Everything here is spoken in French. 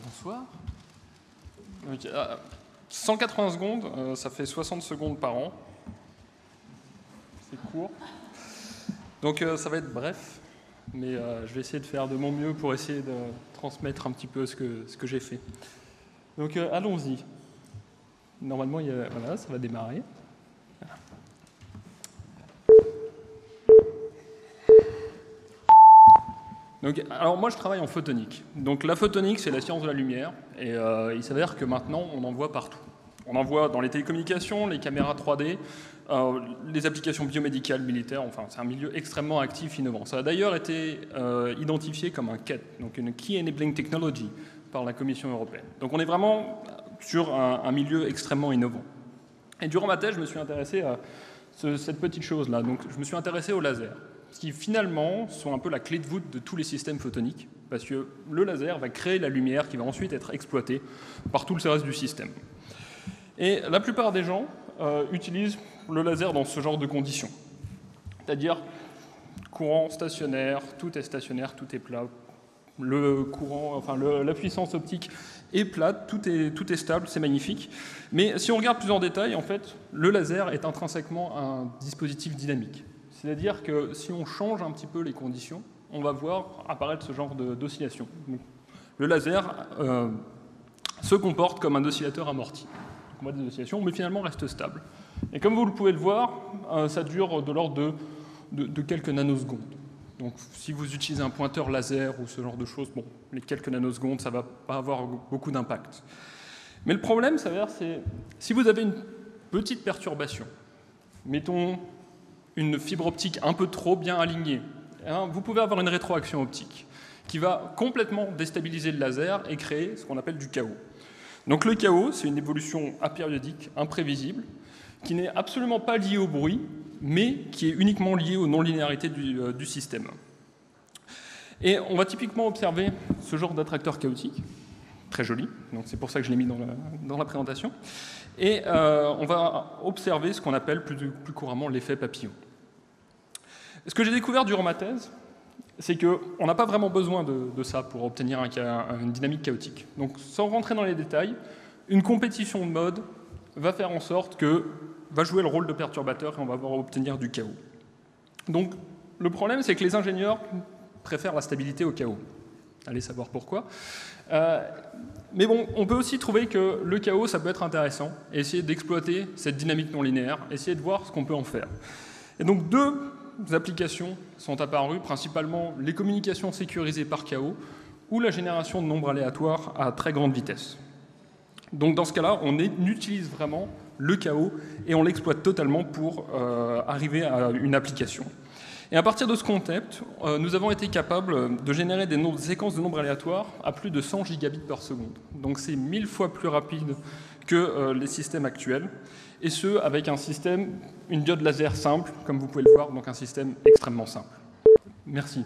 Bonsoir. Donc, 180 secondes, ça fait 60 secondes par an. C'est court. Donc ça va être bref, mais je vais essayer de faire de mon mieux pour essayer de transmettre un petit peu ce que j'ai fait. Donc allons-y. Normalement, voilà, ça va démarrer. Voilà. Donc, alors moi je travaille en photonique. Donc la photonique c'est la science de la lumière et il s'avère que maintenant on en voit partout. On en voit dans les télécommunications, les caméras 3D, les applications biomédicales, militaires, enfin c'est un milieu extrêmement actif, innovant. Ça a d'ailleurs été identifié comme un KET, donc une Key Enabling Technology par la Commission européenne. Donc on est vraiment sur un milieu extrêmement innovant. Et durant ma thèse je me suis intéressé à cette petite chose-là, donc je me suis intéressé au laser, qui finalement sont un peu la clé de voûte de tous les systèmes photoniques, parce que le laser va créer la lumière qui va ensuite être exploitée par tout le reste du système. Et la plupart des gens utilisent le laser dans ce genre de conditions, c'est-à-dire courant stationnaire, tout est plat, le courant, enfin la puissance optique est plate, tout est stable, c'est magnifique. Mais si on regarde plus en détail, en fait, le laser est intrinsèquement un dispositif dynamique. C'est-à-dire que si on change un petit peu les conditions, on va voir apparaître ce genre d'oscillation. Le laser se comporte comme un oscillateur amorti. Donc on voit des oscillations, mais finalement reste stable. Et comme vous pouvez le voir, ça dure de l'ordre de quelques nanosecondes. Donc si vous utilisez un pointeur laser ou ce genre de choses, bon, les quelques nanosecondes, ça ne va pas avoir beaucoup d'impact. Mais le problème, c'est si vous avez une petite perturbation, mettons une fibre optique un peu trop bien alignée, vous pouvez avoir une rétroaction optique qui va complètement déstabiliser le laser et créer ce qu'on appelle du chaos. Donc le chaos, c'est une évolution apériodique, imprévisible, qui n'est absolument pas liée au bruit, mais qui est uniquement liée aux non-linéarités du système. Et on va typiquement observer ce genre d'attracteur chaotique, très joli, donc c'est pour ça que je l'ai mis dans la présentation. Et on va observer ce qu'on appelle plus couramment l'effet papillon. Ce que j'ai découvert durant ma thèse, c'est qu'on n'a pas vraiment besoin de ça pour obtenir une dynamique chaotique. Donc sans rentrer dans les détails, une compétition de mode va faire en sorte va jouer le rôle de perturbateur et on va obtenir du chaos. Donc le problème, c'est que les ingénieurs préfèrent la stabilité au chaos. Allez savoir pourquoi. Mais bon, on peut aussi trouver que le chaos, ça peut être intéressant, et essayer d'exploiter cette dynamique non linéaire, essayer de voir ce qu'on peut en faire. Et donc deux applications sont apparues, principalement les communications sécurisées par chaos ou la génération de nombres aléatoires à très grande vitesse. Donc dans ce cas-là, on utilise vraiment le chaos et on l'exploite totalement pour arriver à une application. Et à partir de ce concept, nous avons été capables de générer des séquences de nombres aléatoires à plus de 100 gigabits par seconde. Donc c'est 1000 fois plus rapide que les systèmes actuels, et ce, avec une diode laser simple, comme vous pouvez le voir, donc un système extrêmement simple. Merci.